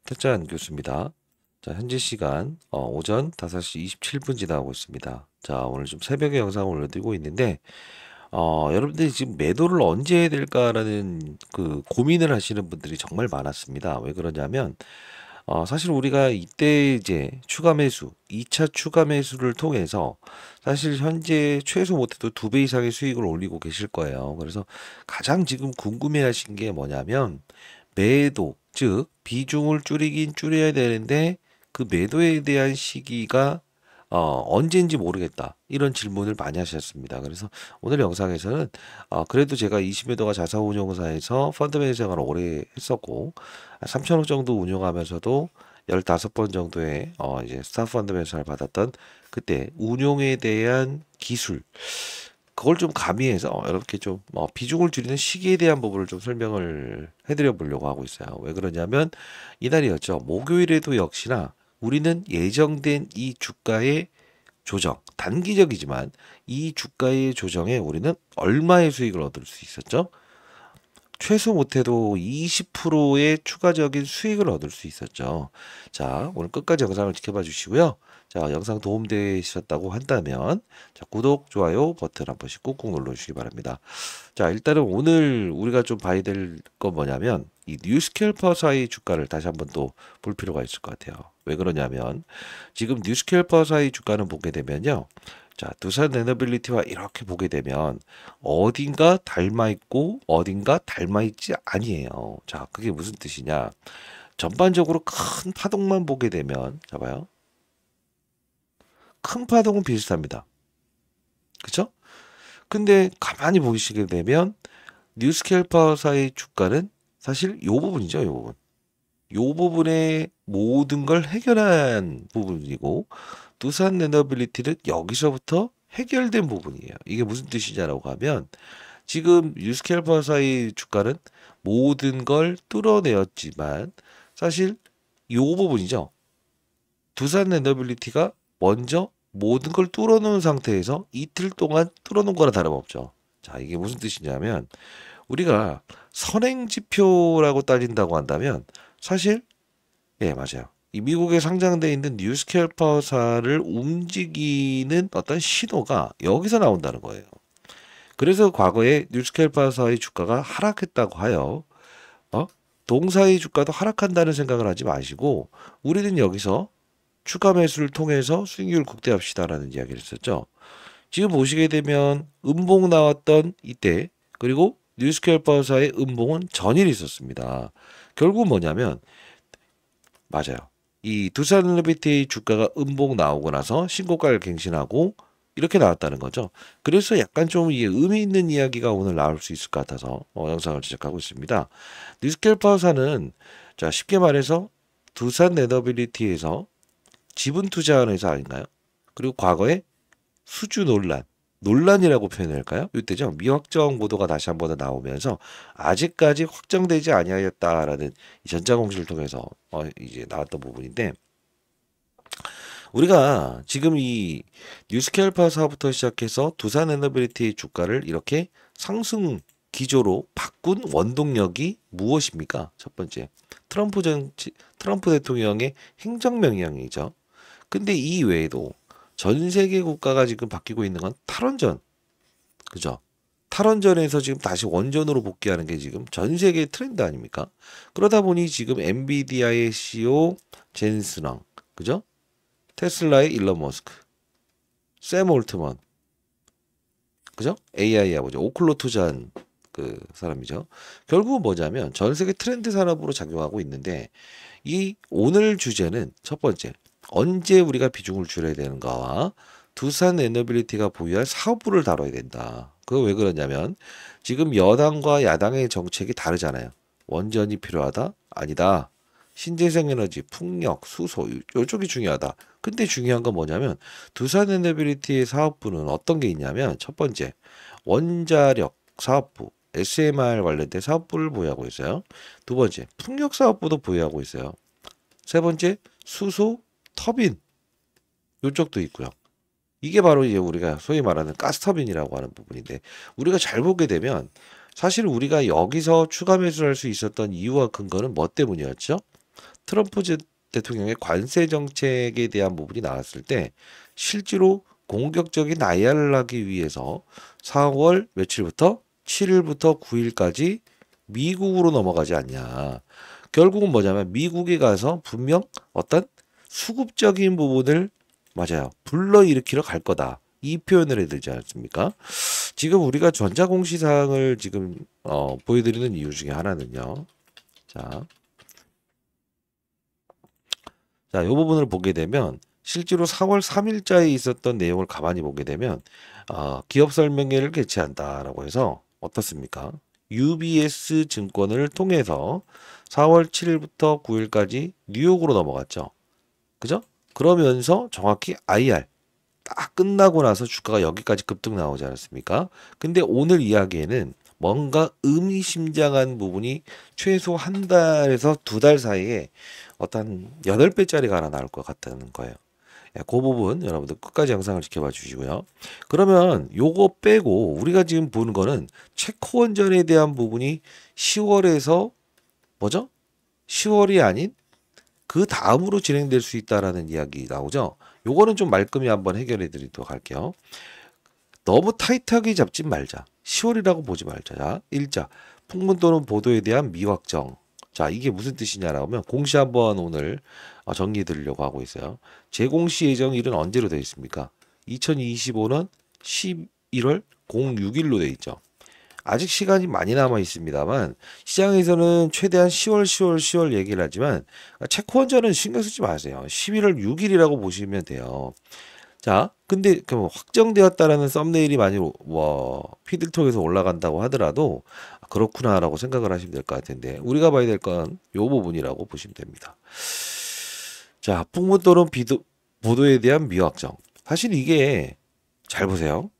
태짠 교수입니다. 자, 현재 시간 오전 5시 27분 지나고 있습니다. 자, 오늘 좀 새벽에 영상을 올려드리고 있는데 여러분들이 지금 매도를 언제 해야 될까라는 그 고민을 하시는 분들이 정말 많았습니다. 왜 그러냐면 사실 우리가 이때 이제 추가 매수, 2차 추가 매수를 통해서 사실 현재 최소 못해도 2배 이상의 수익을 올리고 계실 거예요. 그래서 가장 지금 궁금해 하신 게 뭐냐면 매도, 즉 비중을 줄이긴 줄여야 되는데 그 매도에 대한 시기가 언제인지 모르겠다. 이런 질문을 많이 하셨습니다. 그래서 오늘 영상에서는 그래도 제가 20매도가 자사운용사에서 펀드 매니저 생활을 오래 했었고 3천억 정도 운용하면서도 15번 정도의 이제 스타펀드 매수를 받았던 그때 운용에 대한 기술 그걸 좀 가미해서 이렇게 좀 비중을 줄이는 시기에 대한 부분을 좀 설명을 해드려 보려고 하고 있어요. 왜 그러냐면 이날이었죠. 목요일에도 역시나 우리는 예정된 이 주가의 조정, 단기적이지만 이 주가의 조정에 우리는 얼마의 수익을 얻을 수 있었죠? 최소 못해도 20%의 추가적인 수익을 얻을 수 있었죠. 자, 오늘 끝까지 영상을 지켜봐 주시고요. 자, 영상 도움되셨다고 한다면 자, 구독, 좋아요 버튼 한 번씩 꾹꾹 눌러주시기 바랍니다. 자, 일단은 오늘 우리가 좀 봐야 될 건 뭐냐면 이 뉴스캘퍼사의 주가를 다시 한번 또 볼 필요가 있을 것 같아요. 왜 그러냐면 지금 뉴스캘퍼사의 주가는 보게 되면요. 자, 두산 에너빌리티와 이렇게 보게 되면 어딘가 닮아 있고 어딘가 닮아 있지 아니에요. 자, 그게 무슨 뜻이냐? 전반적으로 큰 파동만 보게 되면 잡아요. 큰 파동은 비슷합니다. 그쵸? 근데 가만히 보시게 되면 뉴스캘퍼사의 주가는 사실 요 부분이죠, 요 부분. 요 부분의 모든 걸 해결한 부분이고 두산 에너빌리티는 여기서부터 해결된 부분이에요. 이게 무슨 뜻이냐라고 하면 지금 뉴스캘퍼사의 주가는 모든 걸 뚫어내었지만 사실 요 부분이죠. 두산 에너빌리티가 먼저 모든 걸 뚫어놓은 상태에서 이틀 동안 뚫어놓은 거나 다름없죠. 자, 이게 무슨 뜻이냐면 우리가 선행지표라고 따진다고 한다면 사실 예, 맞아요. 이 미국에 상장돼 있는 뉴스캘퍼사를 움직이는 어떤 신호가 여기서 나온다는 거예요. 그래서 과거에 뉴스캘퍼사의 주가가 하락했다고 하여 어? 동사의 주가도 하락한다는 생각을 하지 마시고 우리는 여기서 추가 매수를 통해서 수익률 극대화합시다라는 이야기를 했었죠. 지금 보시게 되면 음봉 나왔던 이때 그리고 뉴스캘퍼사의 음봉은 전일 있었습니다. 결국 뭐냐면 맞아요. 이 두산 리비티의 주가가 음봉 나오고 나서 신고가를 갱신하고 이렇게 나왔다는 거죠. 그래서 약간 좀 이게 의미 있는 이야기가 오늘 나올 수 있을 것 같아서 영상을 제작하고 있습니다. 뉴스캘퍼사는 자 쉽게 말해서 두산 에너빌리티에서 지분 투자하는 회사 아닌가요? 그리고 과거에 수주 논란이라고 표현할까요? 이때죠. 미확정 보도가 다시 한 번 나오면서 아직까지 확정되지 아니하였다라는 이 전자공시를 통해서 이제 나왔던 부분인데 우리가 지금 이 뉴스캘퍼사부터 시작해서 두산 에너빌리티 주가를 이렇게 상승 기조로 바꾼 원동력이 무엇입니까? 첫 번째, 트럼프 대통령의 행정명령이죠. 근데 이 외에도 전 세계 국가가 지금 바뀌고 있는 건 탈원전, 그죠? 탈원전에서 지금 다시 원전으로 복귀하는 게 지금 전 세계 트렌드 아닙니까? 그러다 보니 지금 엔비디아의 CEO 젠슨왕, 그죠? 테슬라의 일론 머스크, 샘 올트먼, 그죠? AI 아버지, 오클로 투자한 그 사람이죠. 결국은 뭐냐면 전 세계 트렌드 산업으로 작용하고 있는데 이 오늘 주제는 첫 번째, 언제 우리가 비중을 줄여야 되는가와 두산 에너빌리티가 보유할 사업부를 다뤄야 된다. 그거 왜 그러냐면 지금 여당과 야당의 정책이 다르잖아요. 원전이 필요하다? 아니다. 신재생 에너지, 풍력, 수소 이쪽이 중요하다. 근데 중요한 건 뭐냐면 두산 에너빌리티의 사업부는 어떤 게 있냐면 첫 번째 원자력 사업부 SMR 관련된 사업부를 보유하고 있어요. 두 번째 풍력 사업부도 보유하고 있어요. 세 번째 수소 터빈 요쪽도 있고요. 이게 바로 이제 우리가 소위 말하는 가스터빈이라고 하는 부분인데 우리가 잘 보게 되면 사실 우리가 여기서 추가 매수를 할 수 있었던 이유와 근거는 뭐 때문이었죠? 트럼프 대통령의 관세 정책에 대한 부분이 나왔을 때 실제로 공격적인 IR을 하기 위해서 4월 며칠부터 7일부터 9일까지 미국으로 넘어가지 않냐. 결국은 뭐냐면 미국에 가서 분명 어떤 수급적인 부분을 맞아요. 불러일으키러 갈 거다. 이 표현을 해드리지 않습니까? 지금 우리가 전자공시사항을 지금 보여드리는 이유 중에 하나는요. 자, 이 부분을 보게 되면 실제로 4월 3일자에 있었던 내용을 가만히 보게 되면 기업 설명회를 개최한다라고 해서 어떻습니까? UBS 증권을 통해서 4월 7일부터 9일까지 뉴욕으로 넘어갔죠. 그죠? 그러면서 정확히 IR 딱 끝나고 나서 주가가 여기까지 급등 나오지 않았습니까? 근데 오늘 이야기에는 뭔가 의미심장한 부분이 최소 한 달에서 두 달 사이에 어떤 8배짜리가 하나 나올 것 같다는 거예요. 그 부분 여러분들 끝까지 영상을 지켜봐 주시고요. 그러면 요거 빼고 우리가 지금 보는 거는 체코원전에 대한 부분이 10월에서 뭐죠? 10월이 아닌 그 다음으로 진행될 수 있다라는 이야기 나오죠. 요거는 좀 말끔히 한번 해결해 드리도록 할게요. 너무 타이트하게 잡지 말자. 10월이라고 보지 말자. 자, 일자 풍문 또는 보도에 대한 미확정. 자, 이게 무슨 뜻이냐라고 하면 공시 한번 오늘 정리해 드리려고 하고 있어요. 재공시 예정일은 언제로 되어 있습니까? 2025년 11월 06일로 되어 있죠. 아직 시간이 많이 남아 있습니다만 시장에서는 최대한 10월 얘기를 하지만 체코원전은 신경 쓰지 마세요. 11월 6일이라고 보시면 돼요. 자, 근데 확정되었다라는 썸네일이 많이 피드 통해서 올라간다고 하더라도 그렇구나라고 생각을 하시면 될 것 같은데 우리가 봐야 될 건 요 부분이라고 보시면 됩니다. 자, 풍문 또는 보도에 대한 미확정. 사실 이게 잘 보세요.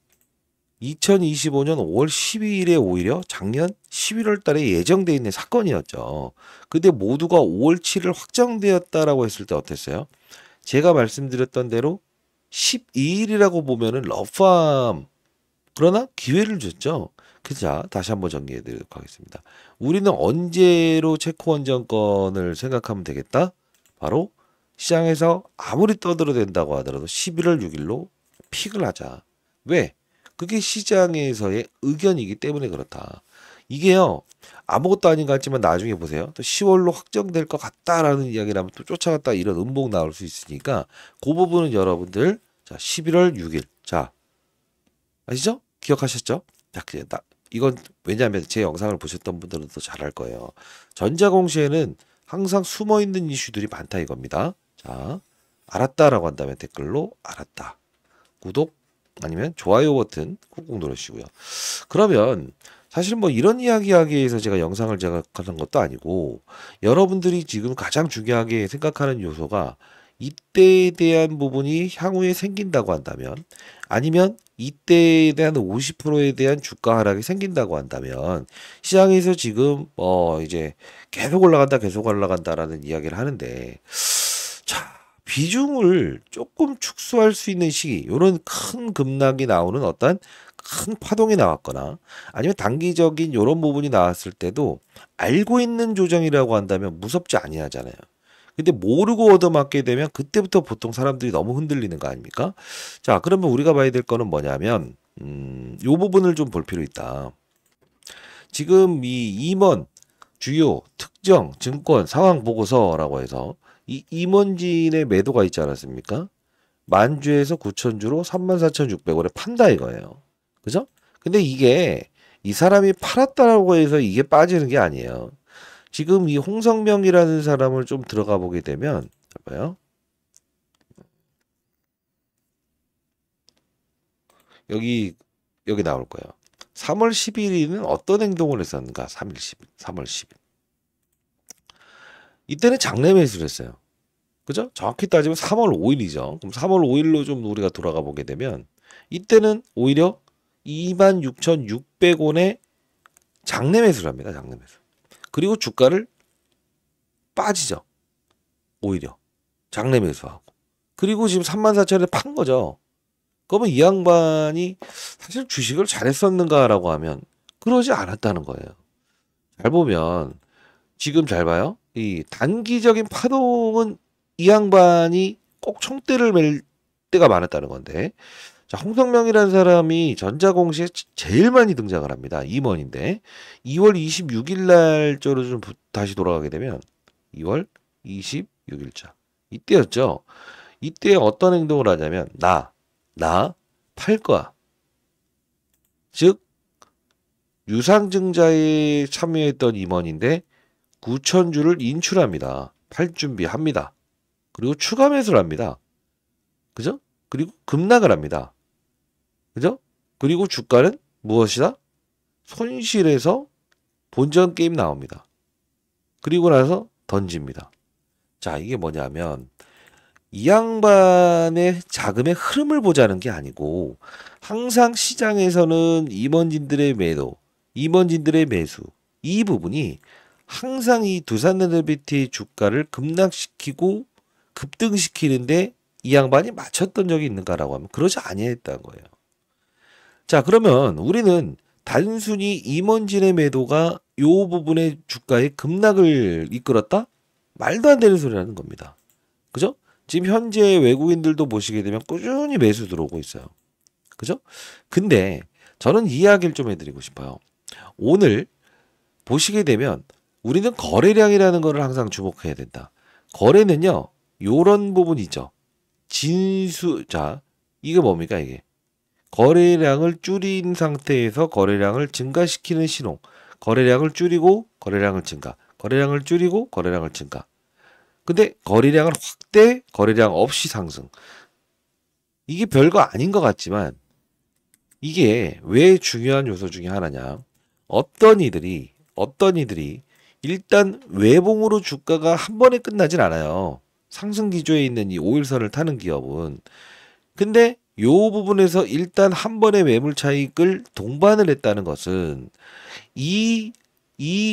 2025년 5월 12일에 오히려 작년 11월 달에 예정돼 있는 사건이었죠. 근데 모두가 5월 7일 확정되었다라고 했을 때 어땠어요? 제가 말씀드렸던 대로 12일이라고 보면은 러프함 그러나 기회를 줬죠. 그자 다시 한번 정리해 드리도록 하겠습니다. 우리는 언제로 체코원전권을 생각하면 되겠다? 바로 시장에서 아무리 떠들어댄다고 하더라도 11월 6일로 픽을 하자. 왜? 그게 시장에서의 의견이기 때문에 그렇다. 이게요. 아무것도 아닌 것 같지만 나중에 보세요. 또 10월로 확정될 것 같다라는 이야기를 하면 또 쫓아갔다 이런 음봉 나올 수 있으니까 그 부분은 여러분들 자 11월 6일 자 아시죠? 기억하셨죠? 자, 이건 왜냐하면 제 영상을 보셨던 분들은 더 잘할 거예요. 전자공시에는 항상 숨어있는 이슈들이 많다 이겁니다. 자 알았다라고 한다면 댓글로 알았다. 구독 아니면 좋아요 버튼 꾹꾹 누르시고요. 그러면 사실 뭐 이런 이야기 하기 위해서 제가 영상을 제가 하는 것도 아니고 여러분들이 지금 가장 중요하게 생각하는 요소가 이때에 대한 부분이 향후에 생긴다고 한다면 아니면 이때에 대한 50%에 대한 주가 하락이 생긴다고 한다면 시장에서 지금 이제 계속 올라간다라는 이야기를 하는데 자 비중을 조금 축소할 수 있는 시기 이런 큰 급락이 나오는 어떤 큰 파동이 나왔거나 아니면 단기적인 이런 부분이 나왔을 때도 알고 있는 조정이라고 한다면 무섭지 아니하잖아요. 근데 모르고 얻어맞게 되면 그때부터 보통 사람들이 너무 흔들리는 거 아닙니까? 자, 그러면 우리가 봐야 될 거는 뭐냐면 요 부분을 좀 볼 필요 있다. 지금 이 임원 주요 특정 증권 상황 보고서라고 해서 이 임원진의 매도가 있지 않았습니까? 만주에서 9천주로 34,600원에 판다 이거예요. 그죠? 근데 이게 이 사람이 팔았다라고 해서 이게 빠지는 게 아니에요. 지금 이 홍성명이라는 사람을 좀 들어가 보게 되면 봐봐요. 여기 나올 거예요. 3월 10일에는 어떤 행동을 했었는가? 3월 10일. 이때는 장내 매수를 했어요. 그죠? 정확히 따지면 3월 5일이죠. 그럼 3월 5일로 좀 우리가 돌아가 보게 되면 이때는 오히려 26,600원에 장내 매수를 합니다. 장내 매수. 그리고 주가를 빠지죠. 오히려 장내 매수하고. 그리고 지금 34,000원에 판 거죠. 그러면 이 양반이 사실 주식을 잘했었는가라고 하면 그러지 않았다는 거예요. 잘 보면 지금 잘 봐요. 이 단기적인 파동은 이 양반이 꼭 총대를 맬 때가 많았다는 건데, 자, 홍성명이라는 사람이 전자공시에 제일 많이 등장을 합니다. 임원인데 2월 26일 날짜로 좀 다시 돌아가게 되면 2월 26일자 이때였죠. 이때 어떤 행동을 하냐면 나 팔 거야. 즉 유상증자에 참여했던 임원인데 9,000주를 인출합니다. 팔 준비합니다. 그리고 추가 매수를 합니다. 그죠? 그리고 급락을 합니다. 그죠? 그리고 주가는 무엇이다? 손실해서 본전 게임 나옵니다. 그리고 나서 던집니다. 자, 이게 뭐냐면 이 양반의 자금의 흐름을 보자는 게 아니고 항상 시장에서는 임원진들의 매도, 임원진들의 매수 이 부분이 항상 이 두산에너비티의 주가를 급락시키고 급등시키는데 이 양반이 맞췄던 적이 있는가라고 하면 그러지 아니했다는 거예요. 자, 그러면 우리는 단순히 임원진의 매도가 요 부분의 주가의 급락을 이끌었다? 말도 안 되는 소리라는 겁니다. 그죠? 지금 현재 외국인들도 보시게 되면 꾸준히 매수 들어오고 있어요. 그죠? 근데 저는 이 이야기를 좀 해드리고 싶어요. 오늘 보시게 되면 우리는 거래량이라는 거를 항상 주목해야 된다. 거래는요, 요런 부분이죠. 자, 이게 뭡니까, 이게? 거래량을 줄인 상태에서 거래량을 증가시키는 신호. 거래량을 줄이고 거래량을 증가. 거래량을 줄이고 거래량을 증가. 근데 거래량을 확대, 거래량 없이 상승. 이게 별거 아닌 것 같지만 이게 왜 중요한 요소 중에 하나냐. 어떤 이들이 일단 외봉으로 주가가 한 번에 끝나진 않아요. 상승 기조에 있는 이 5일선을 타는 기업은. 근데 요 부분에서 일단 한 번의 매물 차익을 동반을 했다는 것은 이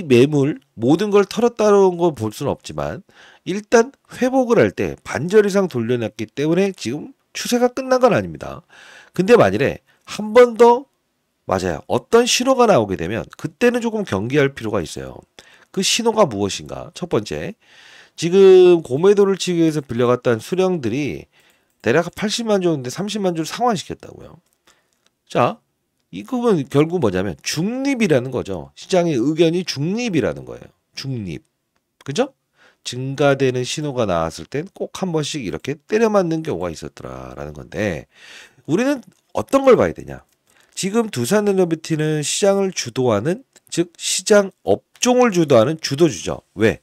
매물 모든 걸 털었다는 걸 볼 수는 없지만 일단 회복을 할 때 반절 이상 돌려놨기 때문에 지금 추세가 끝난 건 아닙니다. 근데 만일에 한 번 더 맞아요. 어떤 신호가 나오게 되면 그때는 조금 경계할 필요가 있어요. 그 신호가 무엇인가? 첫 번째, 지금 고매도를 치기 위해서 빌려갔던 수령들이 대략 80만 주인데 30만 주를 상환시켰다고요. 자, 이건 결국 뭐냐면 중립이라는 거죠. 시장의 의견이 중립이라는 거예요. 중립. 그죠? 증가되는 신호가 나왔을 땐 꼭 한 번씩 이렇게 때려 맞는 경우가 있었더라라는 건데 우리는 어떤 걸 봐야 되냐? 지금 두산에너비티는 시장을 주도하는 즉 시장 업종을 주도하는 주도주죠. 왜?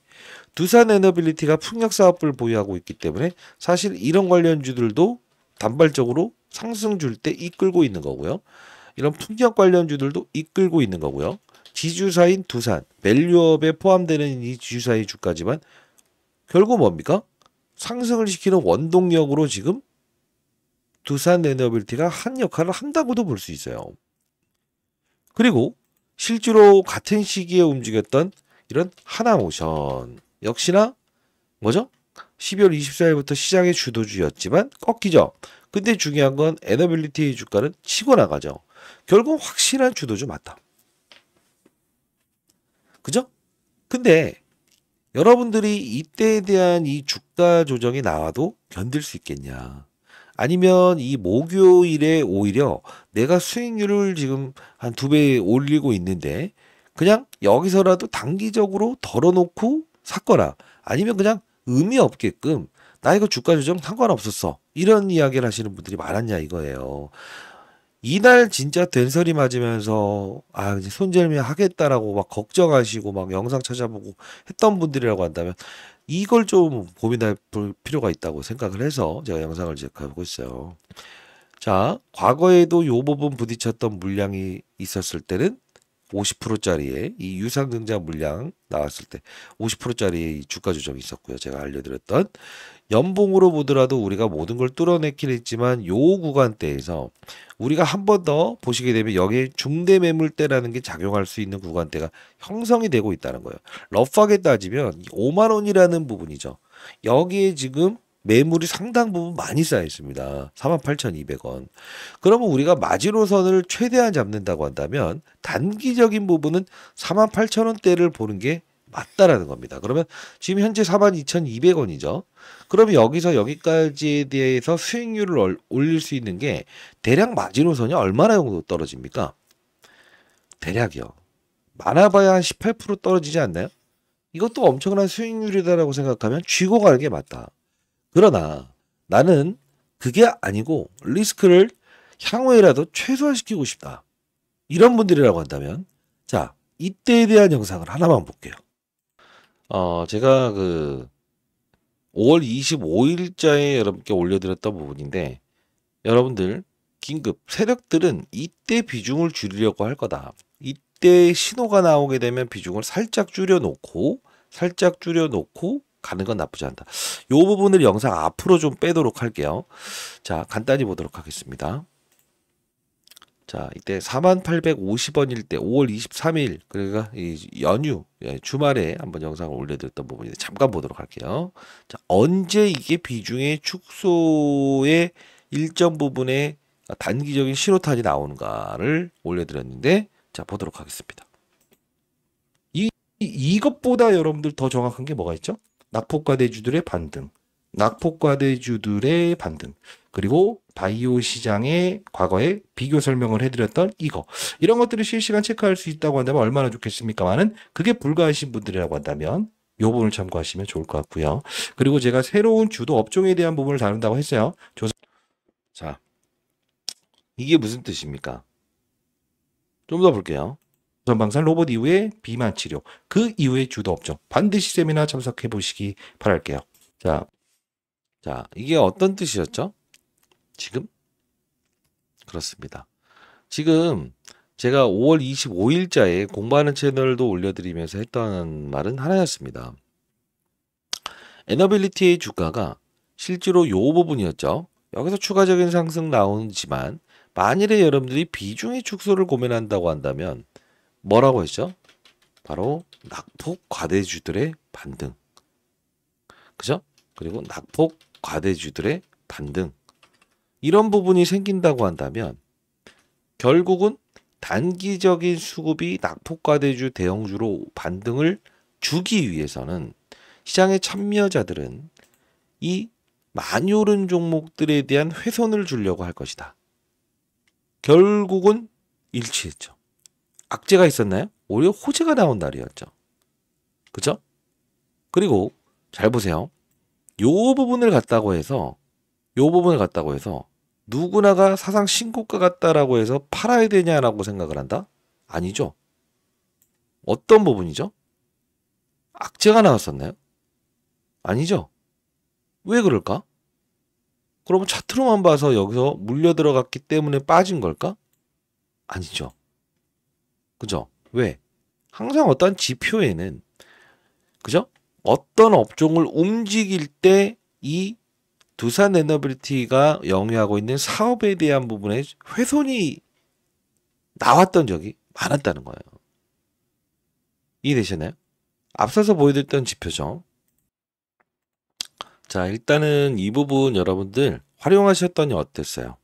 두산에너빌리티가 풍력사업을 보유하고 있기 때문에 사실 이런 관련주들도 단발적으로 상승 줄 때 이끌고 있는 거고요. 이런 풍력 관련주들도 이끌고 있는 거고요. 지주사인 두산, 밸류업에 포함되는 이 지주사의 주가지만 결국 뭡니까? 상승을 시키는 원동력으로 지금 두산에너빌리티가 한 역할을 한다고도 볼 수 있어요. 그리고 실제로 같은 시기에 움직였던 이런 하나모션 역시나 뭐죠? 12월 24일부터 시장의 주도주였지만 꺾이죠. 근데 중요한 건 에너빌리티의 주가는 치고 나가죠. 결국 확실한 주도주 맞다. 그죠? 근데 여러분들이 이때에 대한 이 주가 조정이 나와도 견딜 수 있겠냐? 아니면 이 목요일에 오히려 내가 수익률을 지금 한 2배 올리고 있는데 그냥 여기서라도 단기적으로 덜어놓고 샀거나 아니면 그냥 의미 없게끔 나 이거 주가 조정 상관없었어 이런 이야기를 하시는 분들이 많았냐 이거예요. 이날 진짜 된소리 맞으면서 아 이제 손절매 하겠다라고 막 걱정하시고 막 영상 찾아보고 했던 분들이라고 한다면 이걸 좀 고민할 필요가 있다고 생각을 해서 제가 영상을 제작하고 있어요. 자, 과거에도 요 부분 부딪혔던 물량이 있었을 때는 50%짜리의 이 유상증자 물량 나왔을 때 50%짜리 주가 조정이 있었고요. 제가 알려드렸던 연봉으로 보더라도 우리가 모든 걸 뚫어내긴 했지만 요 구간대에서 우리가 한 번 더 보시게 되면 여기에 중대 매물대라는 게 작용할 수 있는 구간대가 형성이 되고 있다는 거예요. 러프하게 따지면 5만 원이라는 부분이죠. 여기에 지금 매물이 상당 부분 많이 쌓여 있습니다. 48,200원. 그러면 우리가 마지노선을 최대한 잡는다고 한다면 단기적인 부분은 48,000원대를 보는 게 맞다라는 겁니다. 그러면 지금 현재 42,200원이죠. 그러면 여기서 여기까지에 대해서 수익률을 올릴 수 있는 게 대략 마지노선이 얼마나 정도 떨어집니까? 대략이요. 많아봐야 한 18% 떨어지지 않나요? 이것도 엄청난 수익률이다라고 생각하면 쥐고 가는 게 맞다. 그러나 나는 그게 아니고 리스크를 향후에라도 최소화시키고 싶다. 이런 분들이라고 한다면 자, 이때에 대한 영상을 하나만 볼게요. 제가 5월 25일자에 여러분께 올려드렸던 부분인데 여러분들 긴급 세력들은 이때 비중을 줄이려고 할 거다. 이때 신호가 나오게 되면 비중을 살짝 줄여놓고 가는 건 나쁘지 않다. 이 부분을 영상 앞으로 좀 빼도록 할게요. 자, 간단히 보도록 하겠습니다. 자, 이때 4850원일 때 5월 23일 그러니까 이 연휴 주말에 한번 영상을 올려드렸던 부분인데 잠깐 보도록 할게요. 자, 언제 이게 비중의 축소의 일정 부분에 단기적인 신호탄이 나오는가를 올려드렸는데 자, 보도록 하겠습니다. 이것보다 여러분들 더 정확한 게 뭐가 있죠? 낙폭과대주들의 반등, 낙폭과대주들의 반등, 그리고 바이오 시장의 과거에 비교 설명을 해드렸던 이런 것들을 실시간 체크할 수 있다고 한다면 얼마나 좋겠습니까만은 그게 불가하신 분들이라고 한다면 이 부분을 참고하시면 좋을 것 같고요. 그리고 제가 새로운 주도 업종에 대한 부분을 다룬다고 했어요. 자, 이게 무슨 뜻입니까? 좀 더 볼게요. 전방산 로봇 이후에 비만 치료, 그 이후에 주도 업종 반드시 세미나 참석해 보시기 바랄게요. 자, 이게 어떤 뜻이었죠? 지금? 그렇습니다. 지금 제가 5월 25일자에 공부하는 채널도 올려드리면서 했던 말은 하나였습니다. 에너빌리티의 주가가 실제로 요 부분이었죠. 여기서 추가적인 상승 나오지만 만일에 여러분들이 비중의 축소를 고민한다고 한다면 뭐라고 했죠? 바로 낙폭 과대주들의 반등. 그죠? 그리고 낙폭 과대주들의 반등. 이런 부분이 생긴다고 한다면 결국은 단기적인 수급이 낙폭과대주 대형주로 반등을 주기 위해서는 시장의 참여자들은 이 많이 오른 종목들에 대한 훼손을 주려고 할 것이다. 결국은 일치했죠. 악재가 있었나요? 오히려 호재가 나온 날이었죠. 그죠? 그리고 잘 보세요. 요 부분을 갖다고 해서 누구나가 사상 신고가 같다라고 해서 팔아야 되냐라고 생각을 한다? 아니죠. 어떤 부분이죠? 악재가 나왔었나요? 아니죠. 왜 그럴까? 그러면 차트로만 봐서 여기서 물려 들어갔기 때문에 빠진 걸까? 아니죠. 그죠? 왜? 항상 어떤 지표에는 그죠? 어떤 업종을 움직일 때 이 두산 에너빌리티가 영위하고 있는 사업에 대한 부분에 훼손이 나왔던 적이 많았다는 거예요. 이해되시나요? 앞서서 보여드렸던 지표죠. 자, 일단은 이 부분 여러분들 활용하셨더니 어땠어요?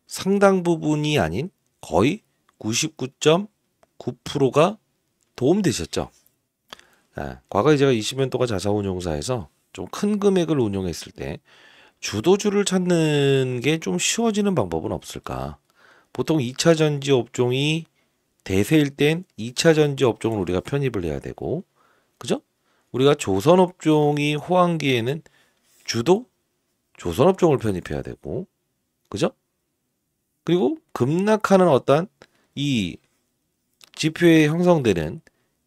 상당 부분이 아닌 거의 99.9%가 도움되셨죠? 과거에 제가 20년 동안 자산운용사에서 좀 큰 금액을 운용했을 때 주도주를 찾는 게 좀 쉬워지는 방법은 없을까? 보통 2차 전지 업종이 대세일 땐 2차 전지 업종을 우리가 편입을 해야 되고, 그죠? 우리가 조선 업종이 호황기에는 조선 업종을 편입해야 되고, 그죠? 그리고 급락하는 어떤 이 지표에 형성되는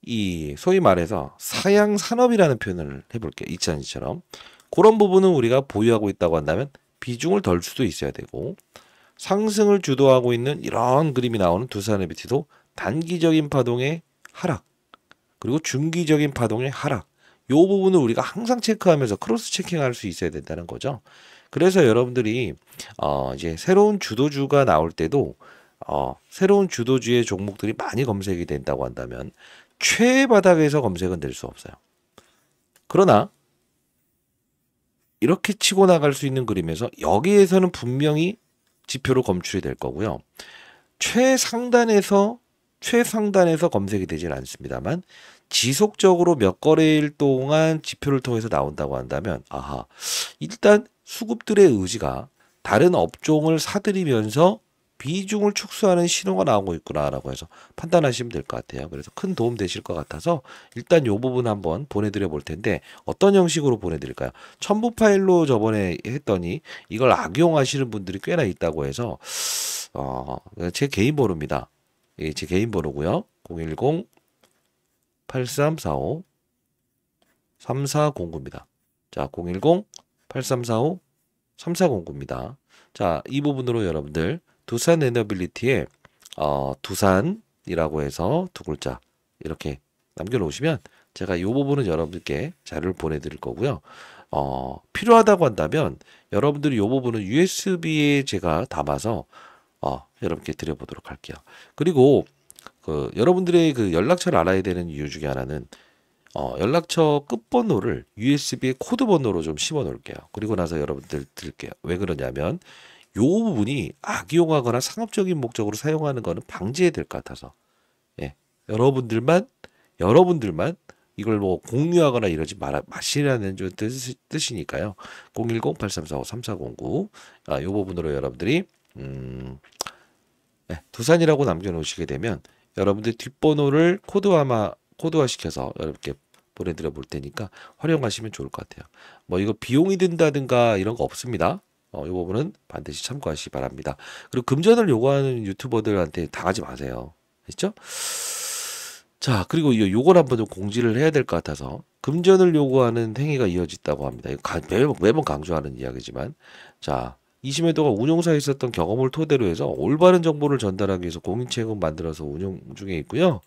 이 소위 말해서 사양 산업이라는 표현을 해볼게요. 2000년처럼 그런 부분은 우리가 보유하고 있다고 한다면 비중을 덜 수도 있어야 되고, 상승을 주도하고 있는 이런 그림이 나오는 두산에너빌리티도 단기적인 파동의 하락 그리고 중기적인 파동의 하락, 이 부분을 우리가 항상 체크하면서 크로스 체킹할 수 있어야 된다는 거죠. 그래서 여러분들이 이제 새로운 주도주가 나올 때도 새로운 주도주의 종목들이 많이 검색이 된다고 한다면 최애 바닥에서 검색은 될 수 없어요. 그러나 이렇게 치고 나갈 수 있는 그림에서 여기에서는 분명히 지표로 검출이 될 거고요. 최상단에서 검색이 되질 않습니다만 지속적으로 몇 거래일 동안 지표를 통해서 나온다고 한다면, 아하, 일단 수급들의 의지가 다른 업종을 사들이면서 비중을 축소하는 신호가 나오고 있구나라고 해서 판단하시면 될 것 같아요. 그래서 큰 도움 되실 것 같아서 일단 이 부분 한번 보내드려 볼 텐데, 어떤 형식으로 보내드릴까요? 첨부 파일로 저번에 했더니 이걸 악용하시는 분들이 꽤나 있다고 해서 제 개인 번호입니다. 예, 제 개인 번호고요. 010-8345 3409입니다. 자, 010-8345 3409입니다. 자, 이 부분으로 여러분들 두산 에너빌리티에 두산이라고 해서 두 글자 이렇게 남겨놓으시면 제가 이 부분은 여러분들께 자료를 보내드릴 거고요. 필요하다고 한다면 여러분들이 이 부분은 USB에 제가 담아서 여러분께 드려보도록 할게요. 그리고 여러분들의 그 연락처를 알아야 되는 이유 중에 하나는 연락처 끝번호를 USB의 코드 번호로 좀 심어 놓을게요. 그리고 나서 여러분들 드릴게요. 왜 그러냐면 요 부분이 악용하거나 상업적인 목적으로 사용하는 거는 방지해야 될 것 같아서, 예, 여러분들만 이걸 뭐 공유하거나 이러지 마시라는 좀 뜻이니까요. 010-8345-3409 요 부분으로 여러분들이 두산이라고 남겨놓으시게 되면 여러분들 뒷번호를 코드화시켜서 여러분께 보내드려 볼 테니까 활용하시면 좋을 것 같아요. 뭐 이거 비용이 든다든가 이런 거 없습니다. 이 부분은 반드시 참고하시기 바랍니다. 그리고 금전을 요구하는 유튜버들한테 당하지 마세요. 됐죠? 자, 그리고 요걸 한번 좀 공지를 해야 될 것 같아서, 금전을 요구하는 행위가 이어졌다고 합니다. 이거 매번 강조하는 이야기지만, 자, 20년 동안 운용사에 있었던 경험을 토대로 해서 올바른 정보를 전달하기 위해서 공인체금 만들어서 운용 중에 있고요.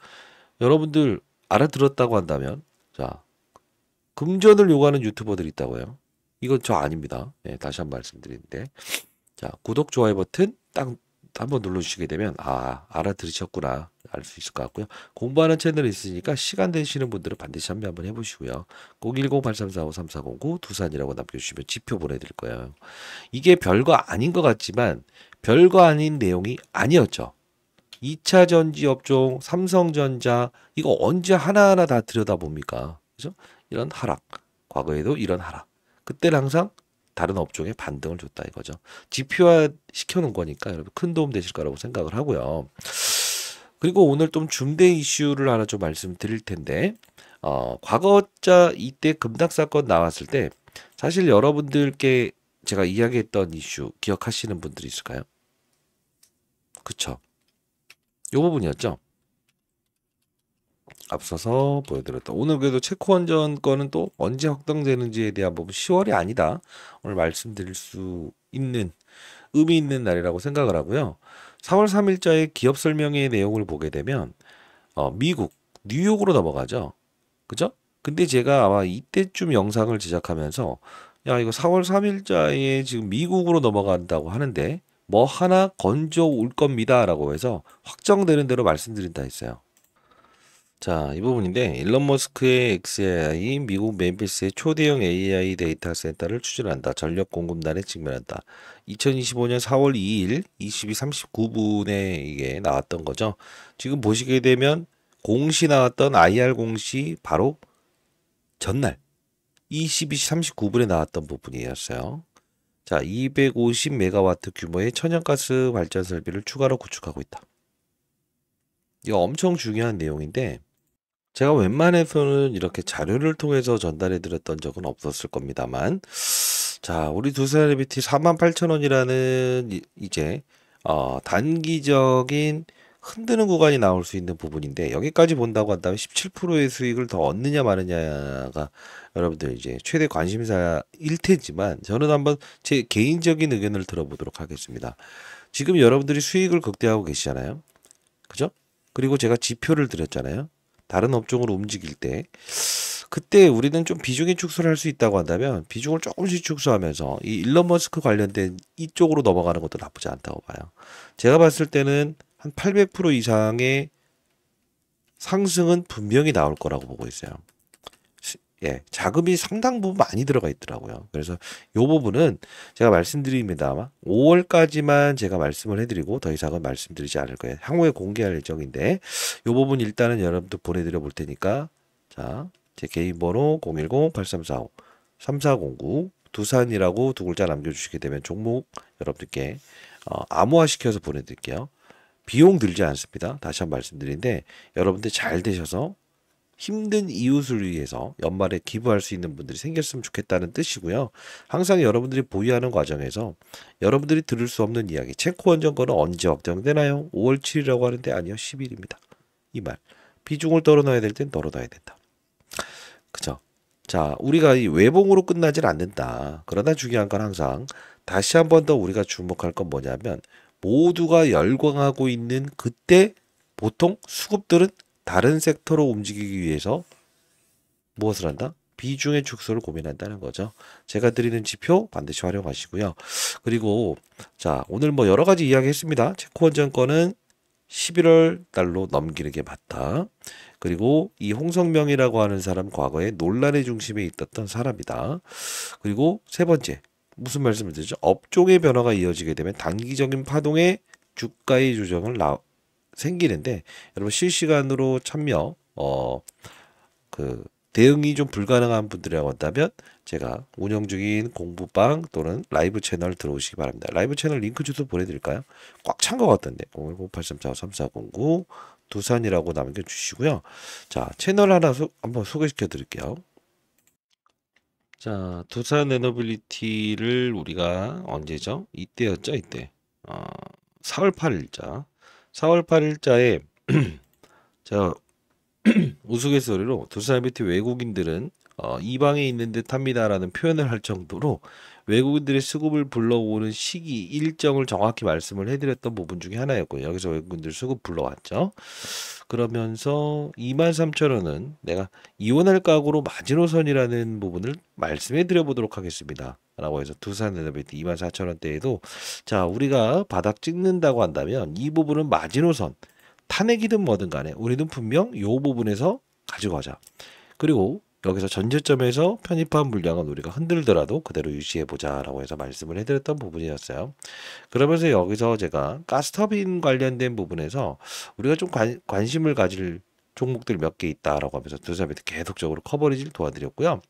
여러분들 알아들었다고 한다면, 자, 금전을 요구하는 유튜버들이 있다고요. 이건 저 아닙니다. 네, 다시 한번 말씀드리는데, 자, 구독, 좋아요 버튼 딱 한번 눌러주시게 되면 알아들으셨구나 알 수 있을 것 같고요. 공부하는 채널이 있으니까 시간 되시는 분들은 반드시 참여 한번 해보시고요. 010-8345-3409 두산이라고 남겨주시면 지표 보내드릴 거예요. 이게 별거 아닌 것 같지만 별거 아닌 내용이 아니었죠. 2차 전지 업종, 삼성전자 이거 언제 하나하나 다 들여다봅니까? 그죠? 이런 하락, 과거에도 이런 하락. 그때는 항상 다른 업종에 반등을 줬다 이거죠. 지표화 시켜놓은 거니까 여러분 큰 도움 되실 거라고 생각을 하고요. 그리고 오늘 좀 중대 이슈를 하나 좀 말씀드릴 텐데, 과거자 이때 급락 사건 나왔을 때 사실 여러분들께 제가 이야기했던 이슈 기억하시는 분들이 있을까요? 그쵸? 요 부분이었죠. 앞서서 보여드렸다. 오늘 그래도 체코원전 거는 또 언제 확정되는지에 대한 부분 10월이 아니다. 오늘 말씀드릴 수 있는 의미 있는 날이라고 생각을 하고요. 4월 3일자의 기업 설명회 내용을 보게 되면 미국 뉴욕으로 넘어가죠. 그죠? 근데 제가 아마 이때쯤 영상을 제작하면서 야 이거 4월 3일자에 지금 미국으로 넘어간다고 하는데 뭐 하나 건져 올 겁니다라고 해서 확정되는 대로 말씀드린다 했어요. 자, 이 부분인데 일론 머스크의 XAI 미국 멤피스의 초대형 AI 데이터 센터를 추진한다. 전력 공급난에 직면한다. 2025년 4월 2일 22시 39분에 이게 나왔던 거죠. 지금 보시게 되면 공시 나왔던 IR 공시 바로 전날 22시 39분에 나왔던 부분이었어요. 자, 250메가와트 규모의 천연가스 발전 설비를 추가로 구축하고 있다. 이거 엄청 중요한 내용인데 제가 웬만해서는 이렇게 자료를 통해서 전달해 드렸던 적은 없었을 겁니다만, 자, 우리 두산에비티 48,000원이라는 이제 단기적인 흔드는 구간이 나올 수 있는 부분인데 여기까지 본다고 한다면 17%의 수익을 더 얻느냐 마느냐가 여러분들 이제 최대 관심사일 테지만 저는 한번 제 개인적인 의견을 들어보도록 하겠습니다. 지금 여러분들이 수익을 극대화하고 계시잖아요. 그죠? 그리고 제가 지표를 드렸잖아요. 다른 업종으로 움직일 때 그때 우리는 좀 비중의 축소를 할 수 있다고 한다면 비중을 조금씩 축소하면서 이 일론 머스크 관련된 이쪽으로 넘어가는 것도 나쁘지 않다고 봐요. 제가 봤을 때는 한 800% 이상의 상승은 분명히 나올 거라고 보고 있어요. 예, 자금이 상당 부분 많이 들어가 있더라고요. 그래서 요 부분은 제가 말씀드립니다만 5월까지만 제가 말씀을 해드리고 더 이상은 말씀드리지 않을 거예요. 향후에 공개할 예정인데 요 부분 일단은 여러분들 보내드려 볼 테니까 자, 제 개인 번호 010-8345-3409 두산이라고 두 글자 남겨주시게 되면 종목 여러분들께 암호화시켜서 보내드릴게요. 비용 들지 않습니다. 다시 한번 말씀드리는데 여러분들 잘 되셔서 힘든 이웃을 위해서 연말에 기부할 수 있는 분들이 생겼으면 좋겠다는 뜻이고요. 항상 여러분들이 보유하는 과정에서 여러분들이 들을 수 없는 이야기, 체코 원정권은 언제 확정되나요? 5월 7일이라고 하는데 아니요, 10일입니다. 이 말. 비중을 떨어놔야 될 땐 떨어놔야 된다. 그죠? 자, 우리가 이 외봉으로 끝나질 않는다. 그러나 중요한 건 항상 다시 한 번 더 우리가 주목할 건 뭐냐면 모두가 열광하고 있는 그때 보통 수급들은 다른 섹터로 움직이기 위해서 무엇을 한다? 비중의 축소를 고민한다는 거죠. 제가 드리는 지표 반드시 활용하시고요. 그리고 자, 오늘 뭐 여러 가지 이야기 했습니다. 체코원정권은 11월 달로 넘기는 게 맞다. 그리고 이 홍성명이라고 하는 사람 과거에 논란의 중심에 있었던 사람이다. 그리고 세 번째, 무슨 말씀을 드리죠? 업종의 변화가 이어지게 되면 단기적인 파동의 주가의 조정을 생기는데 여러분 실시간으로 참여 그 대응이 좀 불가능한 분들이라고 한다면 제가 운영 중인 공부방 또는 라이브 채널 들어오시기 바랍니다. 라이브 채널 링크 주소 보내드릴까요? 꽉 찬 것 같던데 010-8345-3409 두산이라고 남겨주시고요. 자, 채널 하나 한번 소개시켜 드릴게요. 자, 두산 에너빌리티를 우리가 언제죠? 이때였죠, 이때. 4월 8일자. 4월 8일자에 제가 우스갯소리로 두산 에너빌리티 외국인들은 이방에 있는 듯 합니다라는 표현을 할 정도로 외국인들의 수급을 불러오는 시기 일정을 정확히 말씀을 해드렸던 부분 중에 하나였고요. 여기서 외국인들 수급 불러왔죠. 그러면서 23,000원은 내가 이원할 각오로 마지노선이라는 부분을 말씀해 드려보도록 하겠습니다. 라고 해서 두산 에너빌리티 24,000원대에도 자, 우리가 바닥 찍는다고 한다면 이 부분은 마지노선 탄핵이든 뭐든 간에 우리는 분명 이 부분에서 가지고 가자. 그리고 여기서 전제점에서 편입한 물량은 우리가 흔들더라도 그대로 유지해보자라고 해서 말씀을 해드렸던 부분이었어요. 그러면서 여기서 제가 가스터빈 관련된 부분에서 우리가 좀 관심을 가질 종목들 몇 개 있다라고 하면서 두산에너빌리티 계속적으로 커버리지를 도와드렸고요.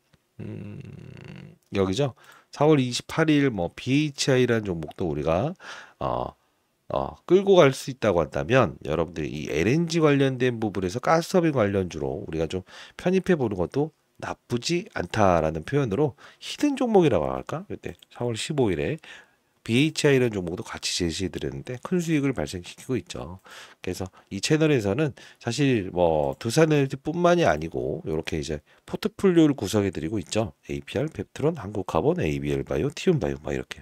여기죠. 4월 28일 뭐 BHI라는 종목도 우리가 끌고 갈 수 있다고 한다면 여러분들이 이 LNG 관련된 부분에서 가스터빈 관련주로 우리가 좀 편입해 보는 것도 나쁘지 않다라는 표현으로 히든 종목이라고 할까? 그때 4월 15일에 BHI라는 종목도 같이 제시해 드렸는데 큰 수익을 발생시키고 있죠. 그래서 이 채널에서는 사실 뭐 두산에너지뿐만이 아니고 이렇게 이제 포트폴리오를 구성해 드리고 있죠. APR, 펩트론, 한국카본, ABL바이오, 티움바이오 막 이렇게.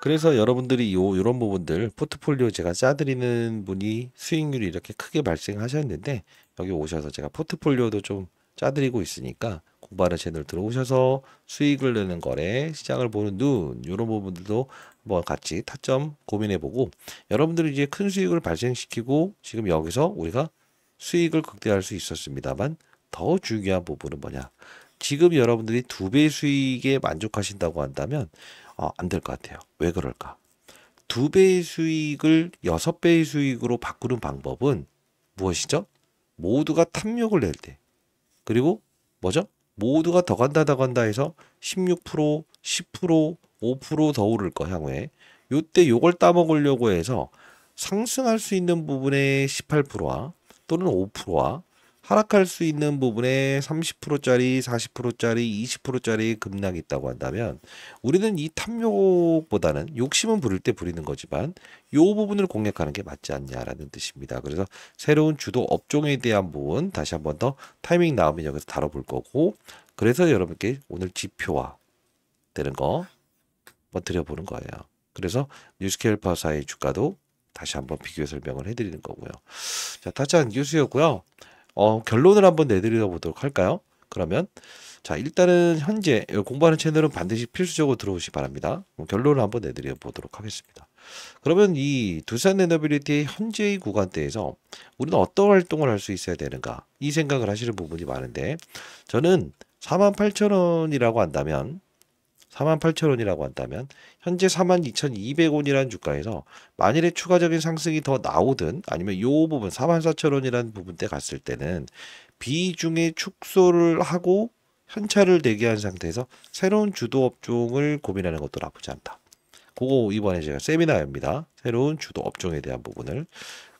그래서 여러분들이 요런 부분들 포트폴리오 제가 짜드리는 분이 수익률이 이렇게 크게 발생하셨는데 여기 오셔서 제가 포트폴리오도 좀 짜드리고 있으니까 공부하는 채널 들어오셔서 수익을 내는 거래, 시장을 보는 눈 이런 부분들도 한번 같이 타점 고민해보고 여러분들이 이제 큰 수익을 발생시키고 지금 여기서 우리가 수익을 극대화할 수 있었습니다만 더 중요한 부분은 뭐냐? 지금 여러분들이 2배 수익에 만족하신다고 한다면 안 될 것 같아요. 왜 그럴까? 2배의 수익을 6배의 수익으로 바꾸는 방법은 무엇이죠? 모두가 탐욕을 낼 때. 그리고 뭐죠? 모두가 더 간다 더 간다 해서 16%, 10%, 5%더 오를 거 향후에. 요때 요걸 따먹으려고 해서 상승할 수 있는 부분의 18%와 또는 5%와 하락할 수 있는 부분에 30%짜리, 40%짜리, 20%짜리 급락이 있다고 한다면 우리는 이 탐욕보다는 욕심은 부릴 때 부리는 거지만 이 부분을 공략하는 게 맞지 않냐라는 뜻입니다. 그래서 새로운 주도 업종에 대한 부분 다시 한번 더 타이밍 나오면 여기서 다뤄볼 거고 그래서 여러분께 오늘 지표화 되는 거 한번 드려보는 거예요. 그래서 뉴스케일파사의 주가도 다시 한번 비교 설명을 해드리는 거고요. 자, 타짜한 교수였고요. 결론을 한번 내드려 보도록 할까요? 그러면 자, 일단은 현재 공부하는 채널은 반드시 필수적으로 들어오시기 바랍니다. 결론을 한번 내드려 보도록 하겠습니다. 그러면 이 두산 에너빌리티의 현재의 구간대에서 우리는 어떤 활동을 할 수 있어야 되는가 이 생각을 하시는 부분이 많은데 저는 48,000원이라고 한다면 48,000원이라고 한다면 현재 42,200원이라는 주가에서 만일에 추가적인 상승이 더 나오든 아니면 요 부분 44,000원이라는 부분대 갔을 때는 비중의 축소를 하고 현찰을 대기한 상태에서 새로운 주도 업종을 고민하는 것도 나쁘지 않다. 그거 이번에 제가 세미나입니다. 새로운 주도 업종에 대한 부분을.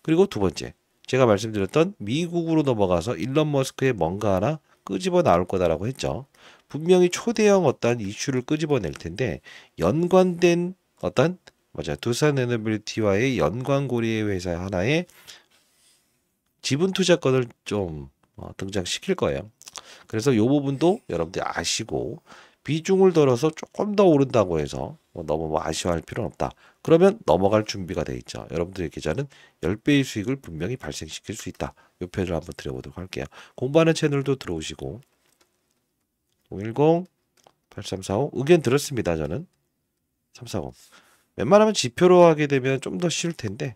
그리고 두 번째, 제가 말씀드렸던 미국으로 넘어가서 일론 머스크의 뭔가 하나 끄집어 나올 거다라고 했죠. 분명히 초대형 어떤 이슈를 끄집어낼 텐데 연관된 어떤 맞아요. 두산 에너빌리티와의 연관고리의 회사 하나의 지분 투자권을 좀 등장시킬 거예요. 그래서 이 부분도 여러분들이 아시고 비중을 덜어서 조금 더 오른다고 해서 너무 아쉬워할 필요는 없다. 그러면 넘어갈 준비가 돼 있죠. 여러분들의 계좌는 10배의 수익을 분명히 발생시킬 수 있다. 이 표현을 한번 드려보도록 할게요. 공부하는 채널도 들어오시고 010-8345 의견 들었습니다. 저는 340 웬만하면 지표로 하게 되면 좀 더 쉬울 텐데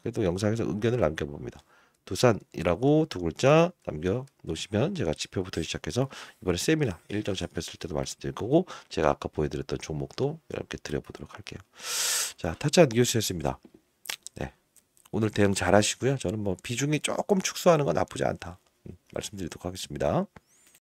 그래도 영상에서 의견을 남겨봅니다. 두산이라고 두 글자 남겨 놓으시면 제가 지표부터 시작해서 이번에 세미나 일정 잡혔을 때도 말씀드릴 거고 제가 아까 보여드렸던 종목도 이렇게 드려보도록 할게요. 자, 타짜 뉴스였습니다. 네, 오늘 대응 잘 하시고요. 저는 뭐 비중이 조금 축소하는 건 나쁘지 않다 말씀드리도록 하겠습니다.